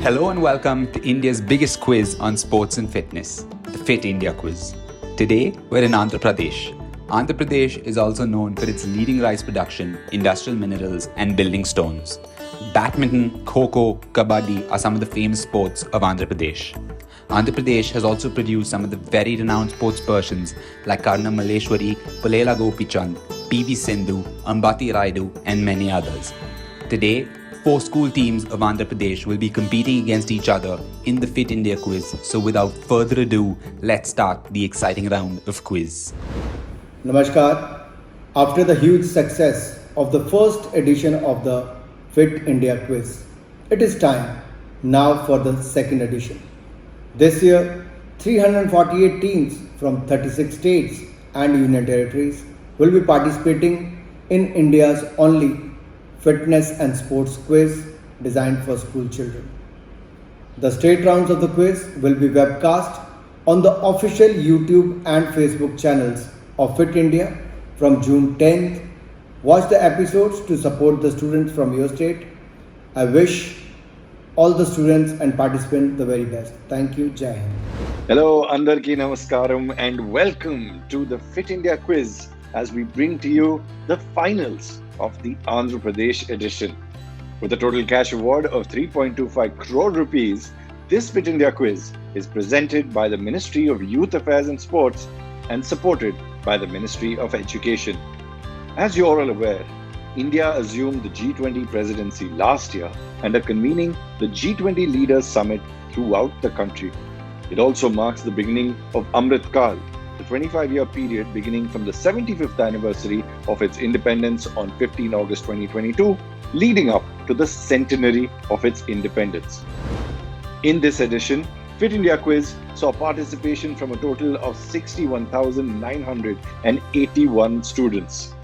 Hello and welcome to India's biggest quiz on sports and fitness, the Fit India Quiz. Today, we're in Andhra Pradesh. Andhra Pradesh is also known for its leading rice production, industrial minerals, and building stones. Badminton, kho-kho, kabaddi are some of the famous sports of Andhra Pradesh. Andhra Pradesh has also produced some of the very renowned sports persons like Karna Malleshwari, Pulela Gopichand, PV Sindhu, Ambati Raidu, and many others. Today, 4 school teams of Andhra Pradesh will be competing against each other in the Fit India Quiz. So without further ado, let's start the exciting round of quiz. Namaskar. After the huge success of the first edition of the Fit India Quiz, it is time now for the second edition. This year, 348 teams from 36 states and union territories will be participating in India's only fitness and sports quiz designed for school children. The state rounds of the quiz will be webcast on the official YouTube and Facebook channels of Fit India from June 10th. Watch the episodes to support the students from your state. I wish all the students and participants the very best. Thank you. Jai Hind. Hello, Andarki Namaskaram, and welcome to the Fit India Quiz as we bring to you the finals of the Andhra Pradesh edition. With a total cash award of 3.25 crore rupees, this Fit India Quiz is presented by the Ministry of Youth Affairs and Sports and supported by the Ministry of Education. As you are all aware, India assumed the G20 presidency last year and are convening the G20 Leaders Summit throughout the country. It also marks the beginning of Amrit Kal, the 25-year period beginning from the 75th anniversary of its independence on 15 August 2022, leading up to the centenary of its independence. In this edition, Fit India Quiz saw participation from a total of 61,981 students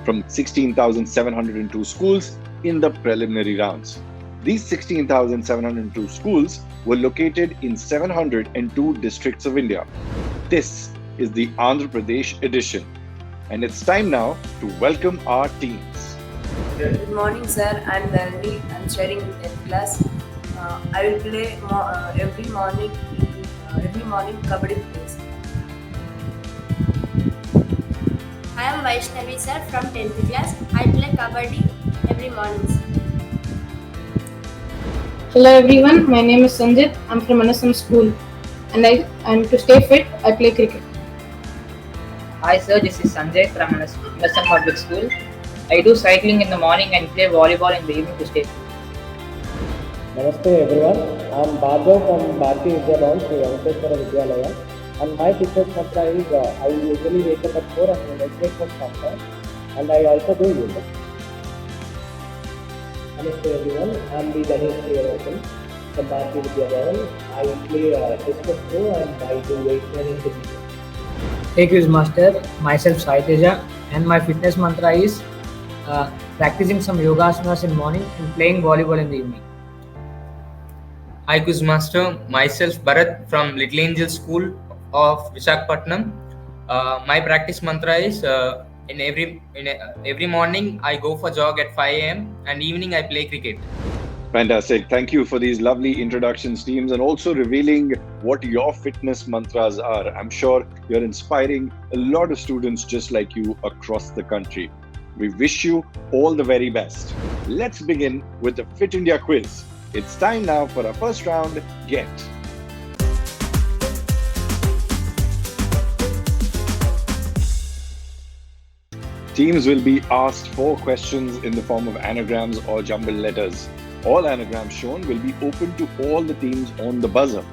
from 16,702 schools in the preliminary rounds. These 16,702 schools were located in 702 districts of India. This is the Andhra Pradesh edition, and it's time now to welcome our teams. Good morning, sir. I'm Dharani. I'm sharing with 10th class. I will play every morning kabaddi plays. I am Vaishnavi sir from 10th class. I play kabaddi every morning. Hello everyone, my name is Sanjit. I'm from Anasam School and to stay fit, I play cricket. Hi sir, this is Sanjay from Anasam Public School. I do cycling in the morning and play volleyball in the evening to stay fit. Namaste everyone, I am Bhargav from Bharati Vidya Bhavan, Sri Venkateswara Vidyalaya, and my fitness mantra is I usually wake up at 4 and meditate for some time, and I also do yoga. Namaste everyone, I am the Ganesh Priyavartan from Bharati Vidya Bhavan. I play discus throw and I do weight training to people. Hey Quiz Master, myself Sai Teja, and my fitness mantra is practicing some yoga asanas in morning and playing volleyball in the evening. Hi Quiz Master, myself Bharat from Little Angel School of Visakhapatnam. My practice mantra is every morning I go for jog at 5 a.m. and evening I play cricket. Fantastic. Thank you for these lovely introductions, teams, and also revealing what your fitness mantras are. I'm sure you're inspiring a lot of students just like you across the country. We wish you all the very best. Let's begin with the Fit India Quiz. It's time now for our first round, Get. Teams will be asked 4 questions in the form of anagrams or jumbled letters. All anagrams shown will be open to all the teams on the buzzer.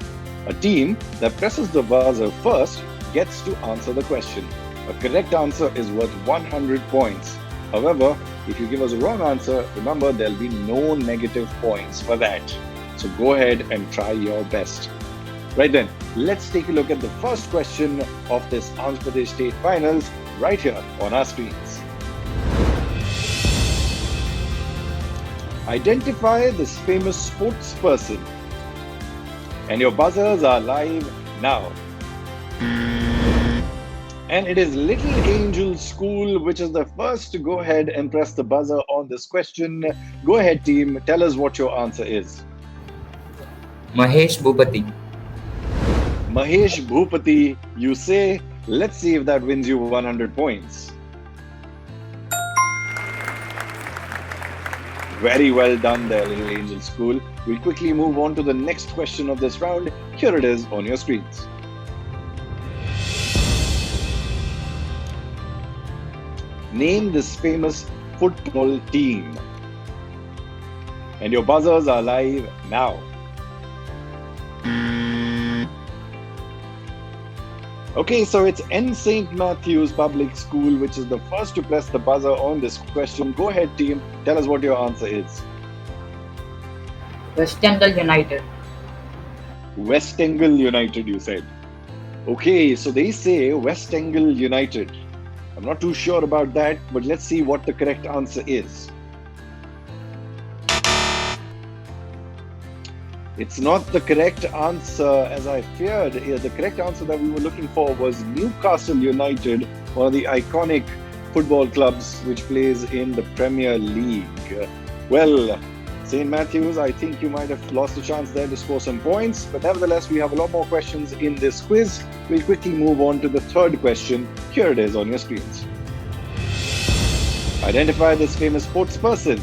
A team that presses the buzzer first gets to answer the question. A correct answer is worth 100 points. However, if you give us a wrong answer, remember there'll be no negative points for that. So go ahead and try your best. Right then, let's take a look at the first question of this Andhra Pradesh State Finals right here on our screens. Identify this famous sports person. And your buzzers are live now. And it is Little Angel School, which is the first to go ahead and press the buzzer on this question. Go ahead, team. Tell us what your answer is. Mahesh Bhupati. Mahesh Bhupati, you say. Let's see if that wins you 100 points. Very well done there, Little Angel School. We'll quickly move on to the next question of this round. Here it is on your screens. Name this famous football team. And your buzzers are live now. Okay, so it's N. St. Matthew's Public School, which is the first to press the buzzer on this question. Go ahead, team. Tell us what your answer is. West Bengal United. West Bengal United, you said. Okay, so they say West Bengal United. I'm not too sure about that, but let's see what the correct answer is. It's not the correct answer as I feared. The correct answer that we were looking for was Newcastle United, one of the iconic football clubs which plays in the Premier League. Well, St. Matthew's, I think you might have lost a chance there to score some points, but nevertheless, we have a lot more questions in this quiz. We'll quickly move on to the third question. Here it is on your screens. Identify this famous sports person.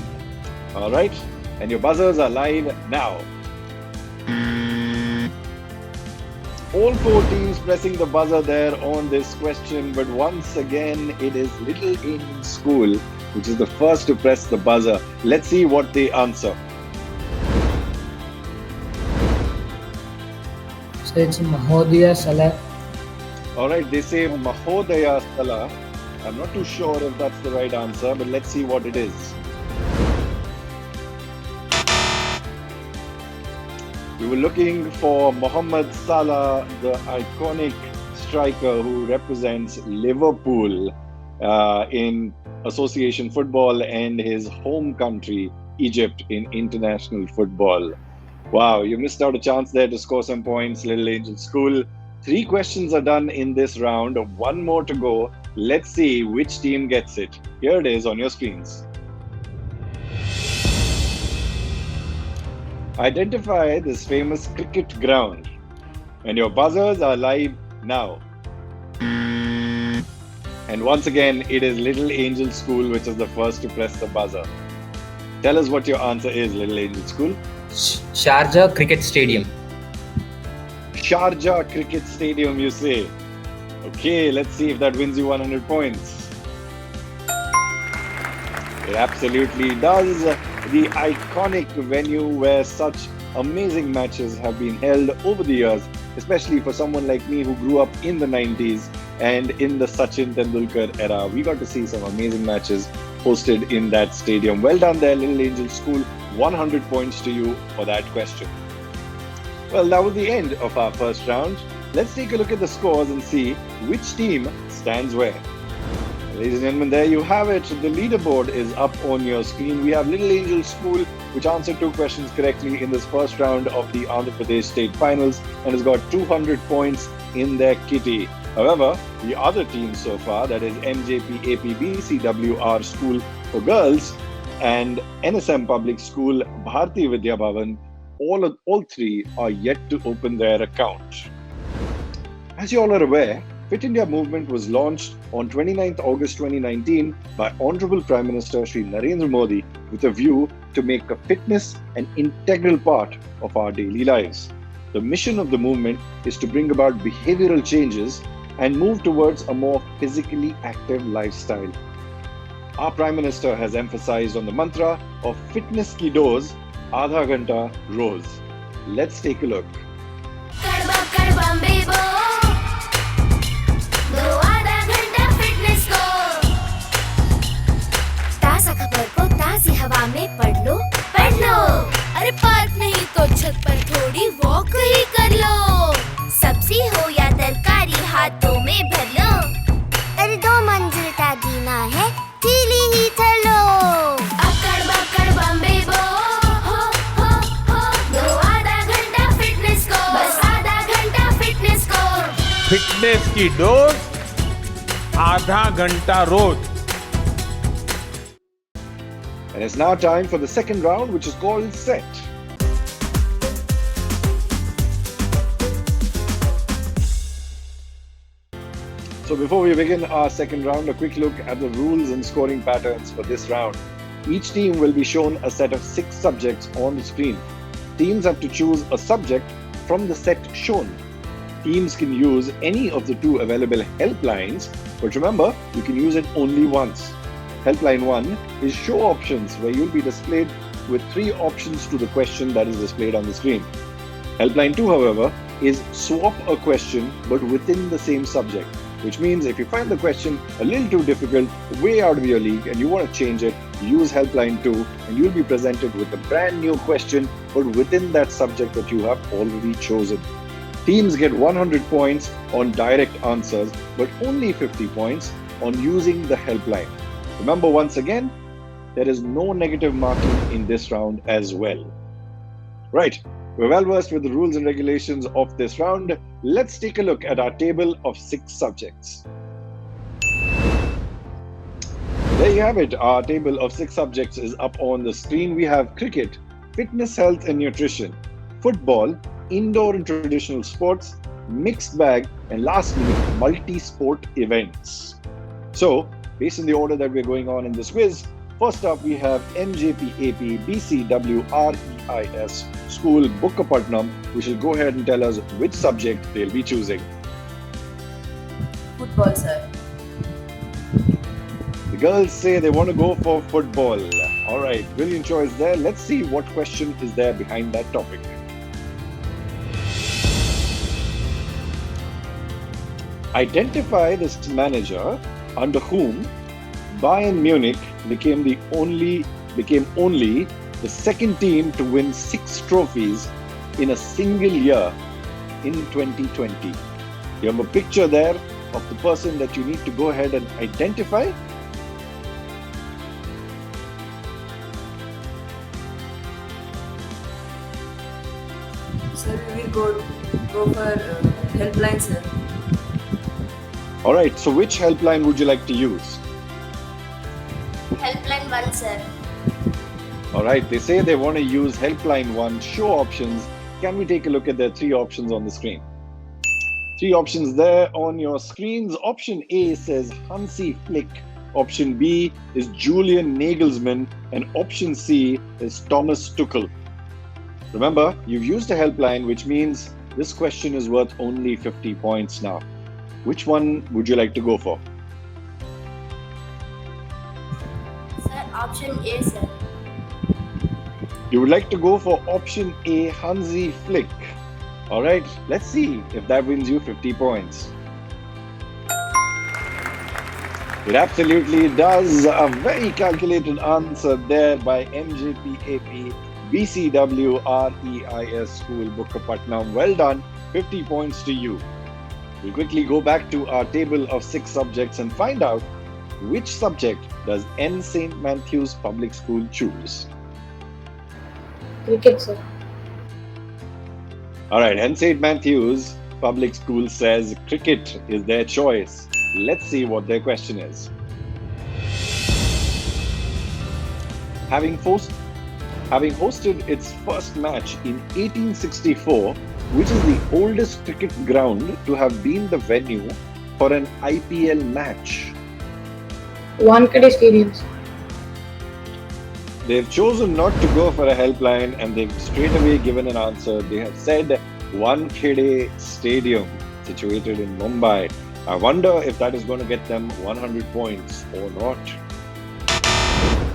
All right, and your buzzers are live now. All four teams pressing the buzzer there on this question, but once again, it is Little Angel School, which is the first to press the buzzer. Let's see what they answer. So it's Mahodaya Salah. All right, they say Mahodaya Salah. I'm not too sure if that's the right answer, but let's see what it is. We were looking for Mohamed Salah, the iconic striker who represents Liverpool in association football and his home country, Egypt, in international football. Wow, you missed out a chance there to score some points, Little Angel School. 3 questions are done in this round. 1 more to go. Let's see which team gets it. Here it is on your screens. Identify this famous cricket ground. And your buzzers are live now. And once again, it is Little Angel School which is the first to press the buzzer. Tell us what your answer is, Little Angel School. Sharjah Cricket Stadium. Sharjah Cricket Stadium, you say. Okay, let's see if that wins you 100 points. It absolutely does. The iconic venue where such amazing matches have been held over the years, especially for someone like me who grew up in the 90s and in the Sachin Tendulkar era. We got to see some amazing matches hosted in that stadium. Well done there, Little Angel School. 100 points to you for that question. Well, that was the end of our first round. Let's take a look at the scores and see which team stands where. Ladies and gentlemen, there you have it. The leaderboard is up on your screen. We have Little Angel School, which answered 2 questions correctly in this first round of the Andhra Pradesh State Finals and has got 200 points in their kitty. However, the other teams so far, that is MJP APB CWR School for Girls and NSM Public School Bharati Vidya Bhavan, all 3 are yet to open their account. As you all are aware, Fit India movement was launched on 29th August 2019 by Honorable Prime Minister Shri Narendra Modi with a view to make fitness an integral part of our daily lives. The mission of the movement is to bring about behavioral changes and move towards a more physically active lifestyle. Our Prime Minister has emphasized on the mantra of fitness ki dose, Aadha Ghanta Roz. Let's take a look. हवा में पढ़ लो अरे park नहीं तो छत पर थोड़ी walk ही कर लो सब्जी हो या तरकारी हाथों में भर लो अरे 2 मंजिल का जीना है ढीली ही चलो अकड़ बकड़ बम्बे बो हो दो आधा घंटा फिटनेस को बस आधा घंटा फिटनेस को फिटनेस की डोज आधा घंटा रोज. And it's now time for the second round, which is called Set. So before we begin our second round, a quick look at the rules and scoring patterns for this round. Each team will be shown a set of 6 subjects on the screen. Teams have to choose a subject from the set shown. Teams can use any of the 2 available helplines, but remember, you can use it only once. Helpline 1 is show options, where you'll be displayed with 3 options to the question that is displayed on the screen. Helpline 2, however, is swap a question but within the same subject, which means if you find the question a little too difficult, way out of your league, and you want to change it, use Helpline 2 and you'll be presented with a brand new question but within that subject that you have already chosen. Teams get 100 points on direct answers but only 50 points on using the helpline. Remember, once again, there is no negative marking in this round as well. Right, we're well versed with the rules and regulations of this round. Let's take a look at our table of 6 subjects. There you have it. Our table of 6 subjects is up on the screen. We have cricket, fitness, health and nutrition, football, indoor and traditional sports, mixed bag, and lastly, multi-sport events. So, based on the order that we're going on in this quiz, first up we have MJPAP BCWREIS School Bukkapatnam, which will go ahead and tell us which subject they'll be choosing. Football, sir. The girls say they want to go for football. Alright, brilliant choice there. Let's see what question is there behind that topic. Identify this manager under whom Bayern Munich became only the second team to win 6 trophies in a single year in 2020. You have a picture there of the person that you need to go ahead and identify. Sir, we will go for helpline, sir. Alright, so which helpline would you like to use? Helpline 1, sir. Alright, they say they want to use helpline 1, show options. Can we take a look at the 3 options on the screen? 3 options there on your screens. Option A says Hansi Flick. Option B is Julian Nagelsmann. And option C is Thomas Tuchel. Remember, you've used a helpline, which means this question is worth only 50 points now. Which one would you like to go for? Sir, option A, sir. You would like to go for option A, Hansi Flick. Alright, let's see if that wins you 50 points. It absolutely does. A very calculated answer there by MJPAP BCWREIS School Bukkapatnam. Well done. 50 points to you. We'll quickly go back to our table of 6 subjects and find out which subject does N. St. Matthew's Public School choose. Cricket, sir. Alright, N. St. Matthew's Public School says cricket is their choice. Let's see what their question is. Having hosted its first match in 1864, which is the oldest cricket ground to have been the venue for an IPL match? Wankhede Stadium, sir. They've chosen not to go for a helpline and they've straight away given an answer. They have said Wankhede Stadium, situated in Mumbai. I wonder if that is going to get them 100 points or not.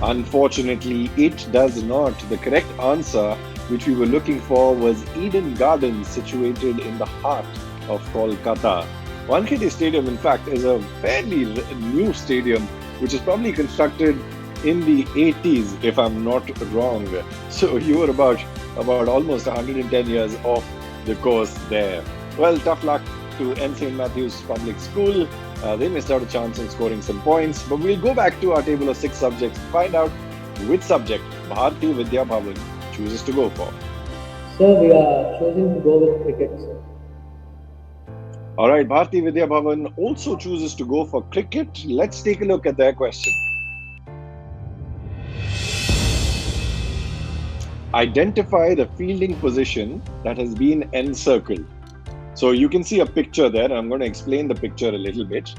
Unfortunately, it does not. The correct answer, which we were looking for, was Eden Gardens, situated in the heart of Kolkata. Wankhede Stadium, in fact, is a fairly new stadium, which is probably constructed in the 80s, if I'm not wrong. So you were about almost 110 years off the course there. Well, tough luck to N. St. Matthew's Public School. They missed out a chance on scoring some points. But we'll go back to our table of 6 subjects to find out which subject Bharti Vidya Bhavan chooses to go for. Sir, we are choosing to go with cricket, sir. Alright, Bharti Vidya Bhavan also chooses to go for cricket. Let's take a look at their question. Identify the fielding position that has been encircled. So you can see a picture there. I'm going to explain the picture a little bit,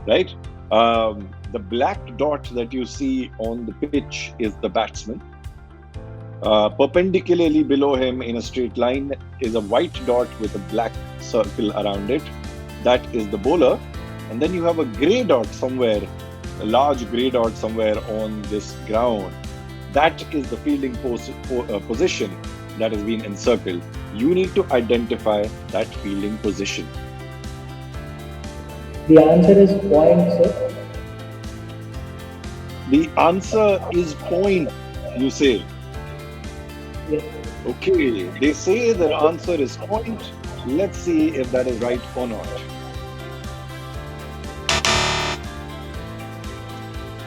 right? The black dot that you see on the pitch is the batsman. Perpendicularly below him in a straight line is a white dot with a black circle around it. That is the bowler. And then you have a grey dot somewhere, a large grey dot somewhere on this ground. That is the fielding position that has been encircled. You need to identify that fielding position. The answer is point, sir. The answer is point, you say? Yes. Okay, they say their answer is point. Let's see if that is right or not.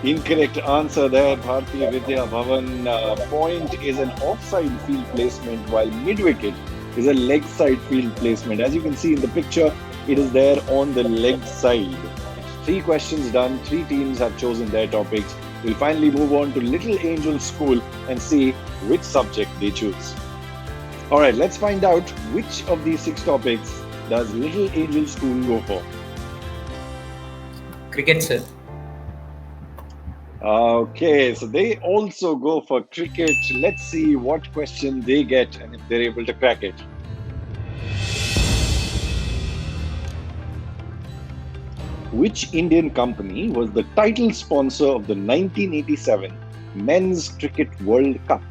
Incorrect answer there, Bharatiya Vidya Bhavan. Point is an offside field placement, while mid-wicket is a leg side field placement. As you can see in the picture, it is there on the leg side. 3 questions done, 3 teams have chosen their topics. We'll finally move on to Little Angel School and see which subject they choose. Alright, let's find out which of these 6 topics does Little Angel School go for. Cricket, sir. Okay, so they also go for cricket. Let's see what question they get and if they're able to crack it. Which Indian company was the title sponsor of the 1987 Men's Cricket World Cup?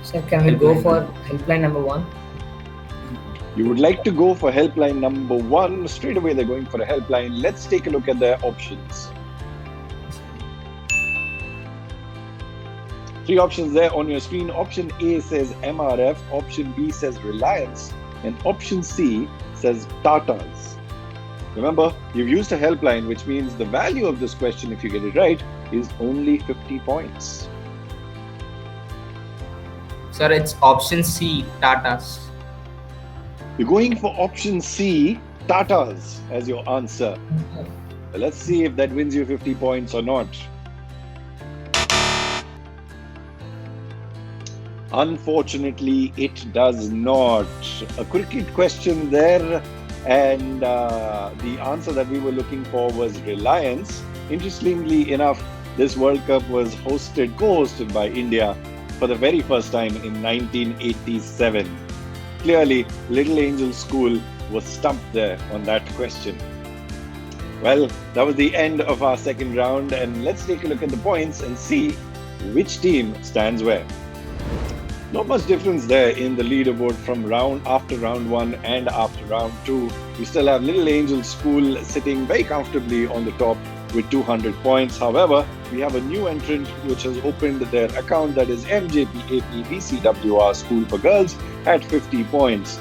Sir, can we go for helpline number 1? You would like to go for helpline number 1. Straight away, they're going for a helpline. Let's take a look at their options. 3 options there on your screen. Option A says MRF, option B says Reliance, and option C says Tatas. Remember, you've used a helpline, which means the value of this question, if you get it right, is only 50 points. Sir, it's option C, Tatas. You're going for option C, Tatas, as your answer. Let's see if that wins you 50 points or not. Unfortunately, it does not. A cricket question there, and the answer that we were looking for was Reliance. Interestingly enough, this World Cup was co-hosted by India for the very first time in 1987. Clearly, Little Angel School was stumped there on that question. Well, that was the end of our second round, and let's take a look at the points and see which team stands where. Not much difference there in the leaderboard from round 1 and after round 2. We still have Little Angel School sitting very comfortably on the top with 200 points. However, we have a new entrant which has opened their account, that is MJPAP BCWR School for Girls at 50 points.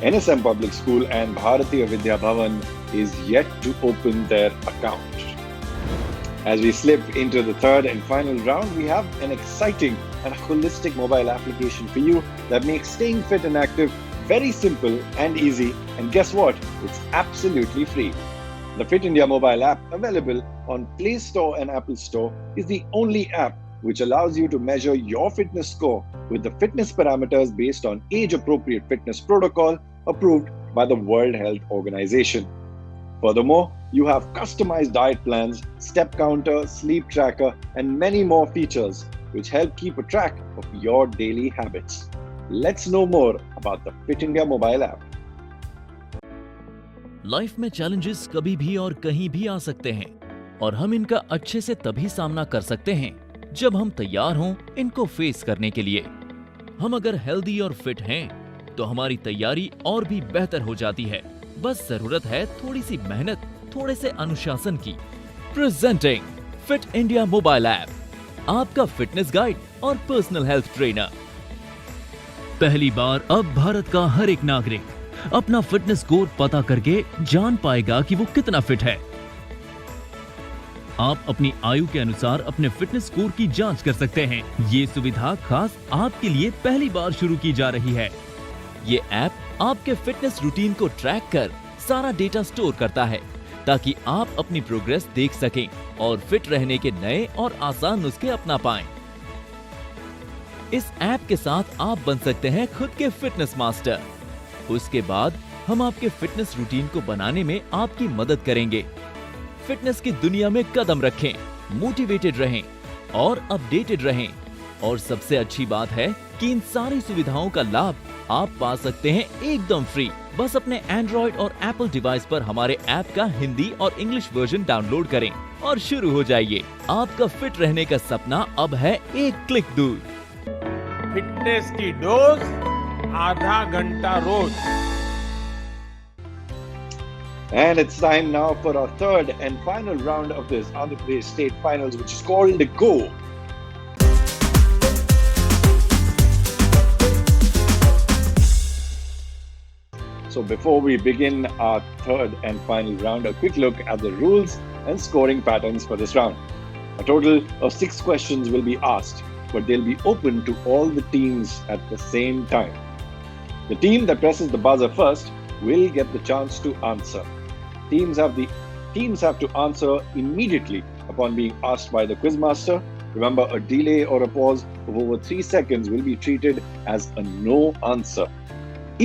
NSM Public School and Bharatiya Vidya Bhavan is yet to open their account. As we slip into the third and final round, we have an exciting and holistic mobile application for you that makes staying fit and active very simple and easy. And guess what? It's absolutely free. The Fit India mobile app, available on Play Store and Apple Store, is the only app which allows you to measure your fitness score with the fitness parameters based on age-appropriate fitness protocol approved by the World Health Organization. Furthermore, you have customized diet plans, step counter, sleep tracker, and many more features which help keep a track of your daily habits. Let's know more about the Fit India mobile app. Life में challenges कभी भी और कहीं भी आ सकते हैं और हम इनका अच्छे से तभी सामना कर सकते हैं जब हम तैयार हों इनको फेस करने के लिए। हम अगर हेल्दी और फिट हैं तो हमारी तैयारी और भी बेहतर हो जाती है। बस जरूरत है थोड़ी सी मेहनत, थोड़े से अनुशासन की। Presenting fit India mobile app, आपका फिटनेस गाइड और पर्सनल हेल्थ ट्रेनर। पहली बार अब भारत का हर एक नागरिक अपना फिटनेस स्कोर पता करके जान पाएगा कि वो कितना फिट है। आप अपनी आयु के अनुसार अपने फिटनेस स्कोर की जांच कर सकते हैं। ये सुविधा खास आपके लिए पहली बार शुरू की जा रही है। ये ऐप आपके फिटनेस रूटीन को ट्रैक कर सारा डेटा स्टोर करता है ताकि आप अपनी प्रोग्रेस देख सकें और फिट रहने के नए और आसान नुस्खे अपना पाएं। इस ऐप के साथ आप बन सकते हैं खुद के फिटनेस मास्टर। उसके बाद हम आपके फिटनेस रूटीन को बनाने में आपकी मदद करेंगे। फिटनेस की दुनिया में कदम रखें, मोटिवेटेड रहें और अपडेटेड रहें। और सबसे अच्छी बात है कि इन सारी सुविधाओं का लाभ आप पा सकते हैं एकदम फ्री। बस अपने एंड्रॉइड और एप्पल डिवाइस पर हमारे ऐप का हिंदी और इंग्लिश वर्जन डाउनलोड करें और शुरू हो जाइए। आपका फिट रहने का सपना अब है एक क्लिक दूर। फिटनेस की डोज आधा घंटा रोज। And it's time now for our third and final round of this Andhra Pradesh State Finals, which is called Go. So before we begin our third and final round, a quick look at the rules and scoring patterns for this round. A total of 6 questions will be asked, but they'll be open to all the teams at the same time. The team that presses the buzzer first will get the chance to answer. Teams have to answer immediately upon being asked by the quizmaster. Remember, a delay or a pause of over 3 seconds will be treated as a no answer.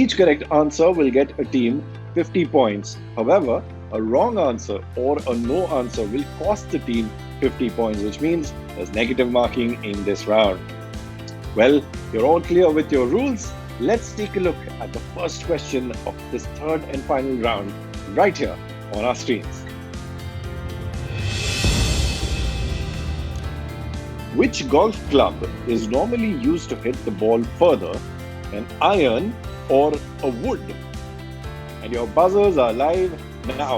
Each correct answer will get a team 50 points. However, a wrong answer or a no answer will cost the team 50 points, which means there's negative marking in this round. Well, you're all clear with your rules. Let's take a look at the first question of this third and final round right here on our screens. Which golf club is normally used to hit the ball further, an iron or a wood? And your buzzers are live now.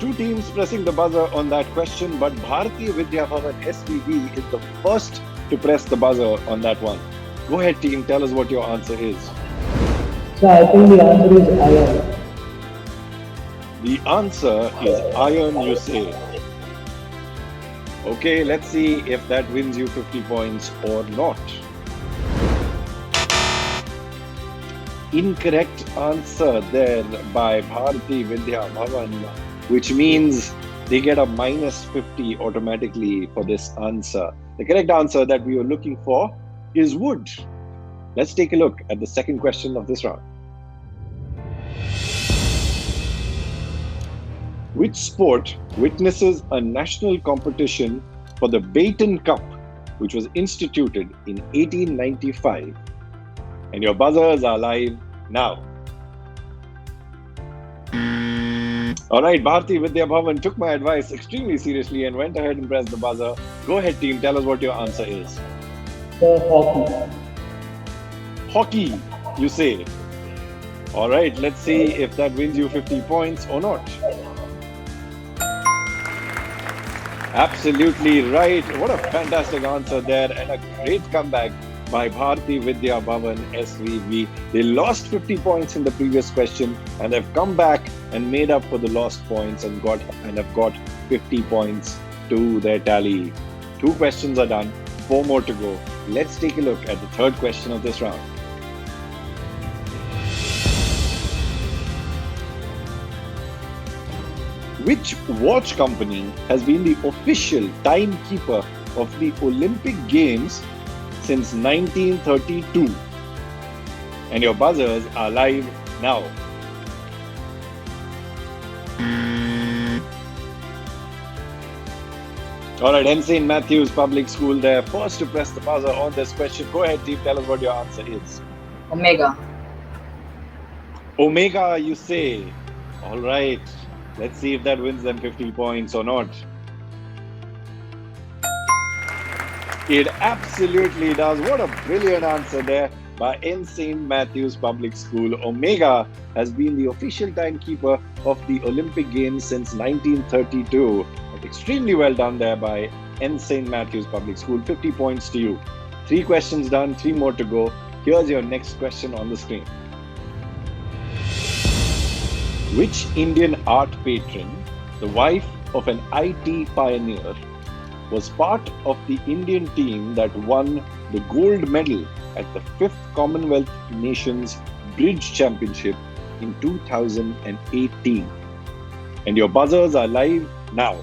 Two teams pressing the buzzer on that question, but Bharatiya Vidya Bhavan SVB is the first to press the buzzer on that one. Go ahead, team, tell us what your answer is. So I think the answer is iron. The answer is iron, you say. Okay, let's see if that wins you 50 points or not. Incorrect answer there by Bharati Vidya Bhavan, which means they get a minus 50 automatically for this answer. The correct answer that we were looking for is wood. Let's take a look at the second question of this round. Which sport witnesses a national competition for the Baton Cup, which was instituted in 1895? And your buzzers are live now. Alright, Bharati Vidya Bhavan took my advice extremely seriously and went ahead and pressed the buzzer. Go ahead, team, tell us what your answer is. So hockey. Hockey, you say. Alright, let's see if that wins you 50 points or not. Absolutely right. What a fantastic answer there and a great comeback by Bharati Vidya Bhavan SVB. They lost 50 points in the previous question and they've come back and made up for the lost points and have got 50 points to their tally. 2 questions are done, 4 more to go. Let's take a look at the third question of this round. Which watch company has been the official timekeeper of the Olympic Games since 1932? And your buzzers are live now. Alright, St. Matthew's Public School, they're first to press the buzzer on this question. Go ahead, team, tell us what your answer is. Omega. Omega, you say. Alright, let's see if that wins them 50 points or not. It absolutely does. What a brilliant answer there by St. Matthew's Public School. Omega has been the official timekeeper of the Olympic Games since 1932. Extremely well done there by St. Matthew's Public School. 50 points to you. 3 questions done, 3 more to go. Here's your next question on the screen. Which Indian art patron, the wife of an IT pioneer, was part of the Indian team that won the gold medal at the 5th Commonwealth Nations Bridge Championship in 2018? And your buzzers are live now.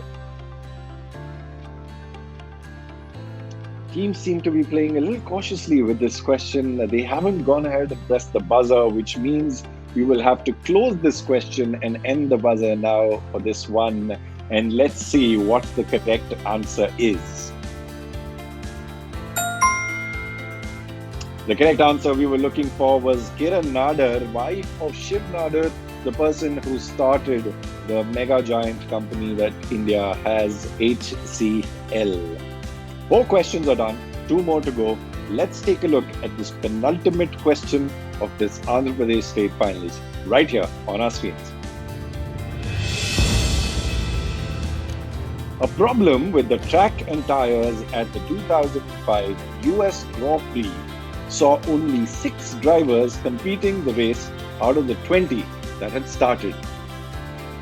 teams seem to be playing a little cautiously with this question. They haven't gone ahead and pressed the buzzer, which means we will have to close this question and end the buzzer now for this one. And let's see what the correct answer is. The correct answer we were looking for was Kiran Nadar, wife of Shiv Nadar, the person who started the mega giant company that India has, HCL. 4 questions are done, 2 more to go. Let's take a look at this penultimate question of this Andhra Pradesh state finals right here on our screens. A problem with the track and tires at the 2005 US Grand Prix saw only 6 drivers competing the race out of the 20 that had started.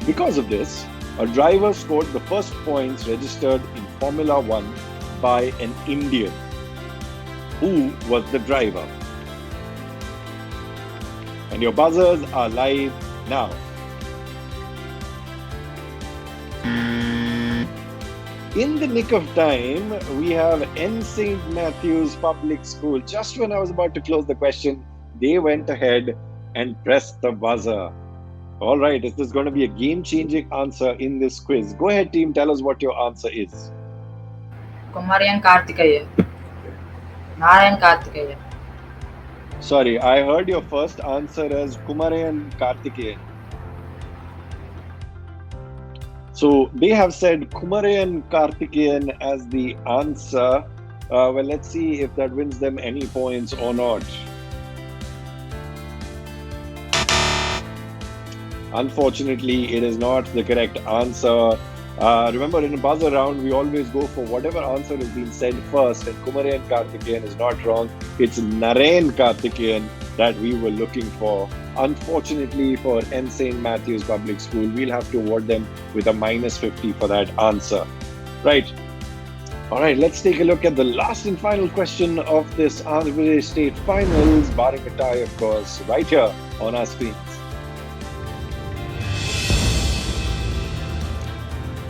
Because of this, a driver scored the first points registered in Formula 1 by an Indian. Who was the driver? And your buzzers are live now. In the nick of time, we have N. St. Matthew's Public School. Just when I was about to close the question, they went ahead and pressed the buzzer. All right, is this going to be a game-changing answer in this quiz? Go ahead, team, tell us what your answer is. Kumarian Kartikeya. Narayan Kartikeya. Sorry, I heard your first answer as Kumarayan Kartikeyan. So they have said Kumarayan Kartikeyan as the answer. Well, let's see if that wins them any points or not. Unfortunately, it is not the correct answer. Remember, in a buzzer round, we always go for whatever answer has been said first, and Kumarayan Kartikeyan is not wrong. It's Narayan Kartikeyan that we were looking for. Unfortunately for N. St. Matthew's Public School, we'll have to award them with a -50 for that answer. Right. All right, let's take a look at the last and final question of this Andhra Pradesh State Finals, barring a tie, of course, right here on our screens.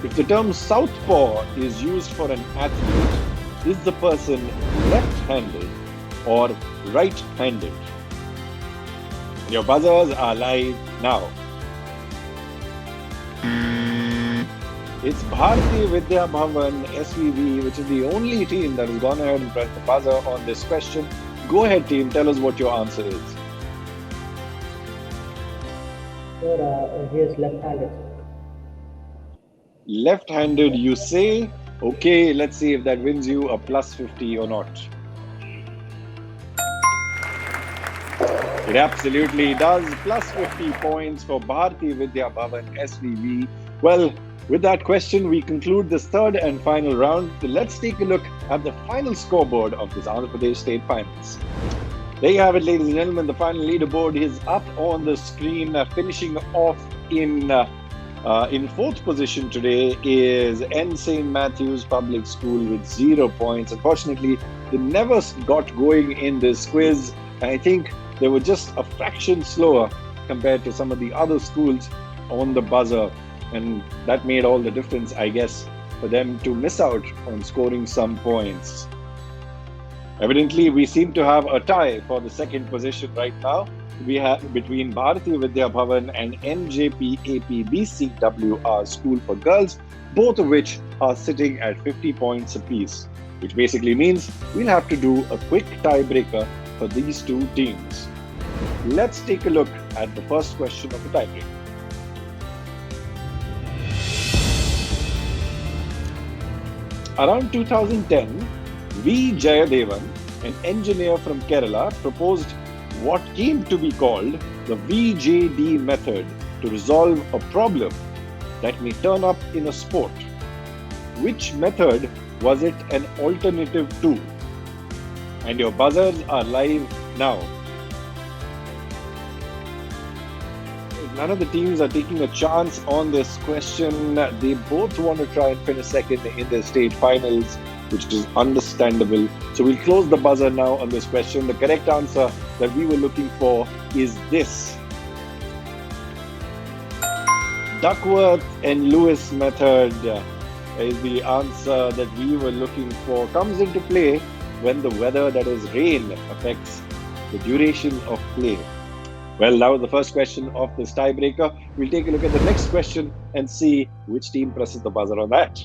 If the term southpaw is used for an athlete, is the person left-handed or right-handed? Your buzzers are live now. It's Bharati Vidya Bhavan SVB, which is the only team that has gone ahead and pressed the buzzer on this question. Go ahead, team, tell us what your answer is. Sir, he is left-handed. Left-handed, you say? Okay, let's see if that wins you a +50 or not. It absolutely does. +50 points for Bharati Vidya Bhavan SVB. Well, with that question, we conclude this third and final round. So let's take a look at the final scoreboard of this Andhra Pradesh State Finals. There you have it, ladies and gentlemen. The final leaderboard is up on the screen. Finishing off in 4th position today is N. St. Matthew's Public School with 0 points. Unfortunately, they never got going in this quiz. And I think they were just a fraction slower compared to some of the other schools on the buzzer. And that made all the difference, I guess, for them to miss out on scoring some points. Evidently, we seem to have a tie for the 2nd position right now. We have between Bharati Vidya Bhavan and NJP AP BCWR School for Girls, both of which are sitting at 50 points apiece, which basically means we'll have to do a quick tiebreaker for these two teams. Let's take a look at the first question of the tiebreaker. Around 2010, V. Jayadevan, an engineer from Kerala, proposed what came to be called the VJD method to resolve a problem that may turn up in a sport. Which method was it an alternative to? And your buzzers are live now. None of the teams are taking a chance on this question. They both want to try and finish second in the state finals, which is understandable. So we'll close the buzzer now on this question. The correct answer that we were looking for is this. Duckworth and Lewis method is the answer that we were looking for. Comes into play when the weather, that is rain, affects the duration of play? Well, now the first question of this tiebreaker. We'll take a look at the next question and see which team presses the buzzer on that.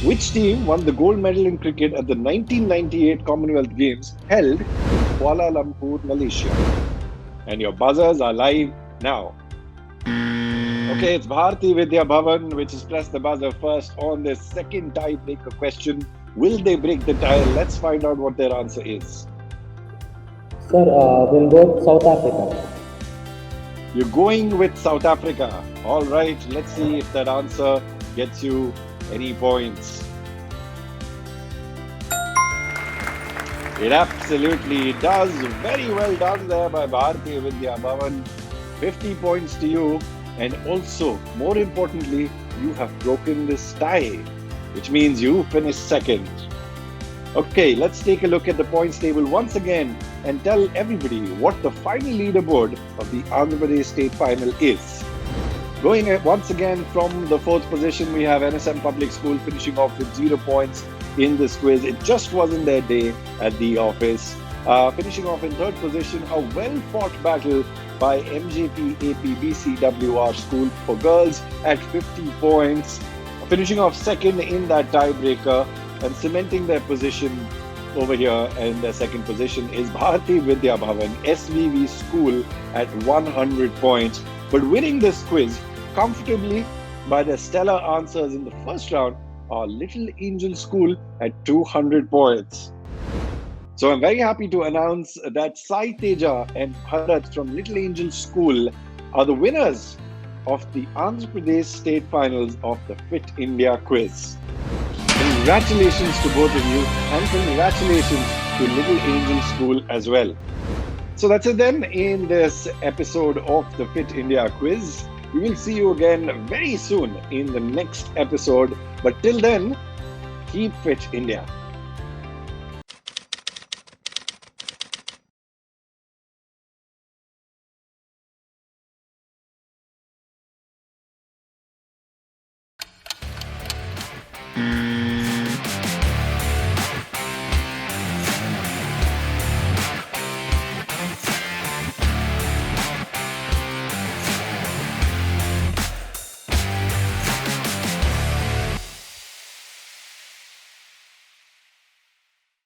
Which team won the gold medal in cricket at the 1998 Commonwealth Games held in Kuala Lumpur, Malaysia? And your buzzers are live now. Okay, it's Bharti Vidya Bhavan which has pressed the buzzer first on this second tiebreaker question. Will they break the tie? Let's find out what their answer is. Sir, we'll go with South Africa. You're going with South Africa. All right, let's see if that answer gets you any points. It absolutely does. Very well done there by Bharti Vidya Bhavan. 50 points to you. And also, more importantly, you have broken this tie, which means you finished second. Okay, let's take a look at the points table once again and tell everybody what the final leaderboard of the Andhra Pradesh State Final is. Going once again from the fourth position, we have NSM Public School finishing off with 0 points in this quiz. It just wasn't their day at the office. Finishing off in third position, a well-fought battle by MJP AP BCWR School for Girls at 50 points. Finishing off second in that tiebreaker and cementing their position over here in the second position is Bharati Vidya Bhavan SVV School at 100 points. But winning this quiz comfortably by their stellar answers in the first round are Little Angel School at 200 points. So I'm very happy to announce that Sai Teja and Bharat from Little Angel School are the winners of the Andhra Pradesh State Finals of the Fit India Quiz. Congratulations to both of you and congratulations to Little Angel School as well. So that's it then in this episode of the Fit India Quiz. We will see you again very soon in the next episode. But till then, keep fit, India.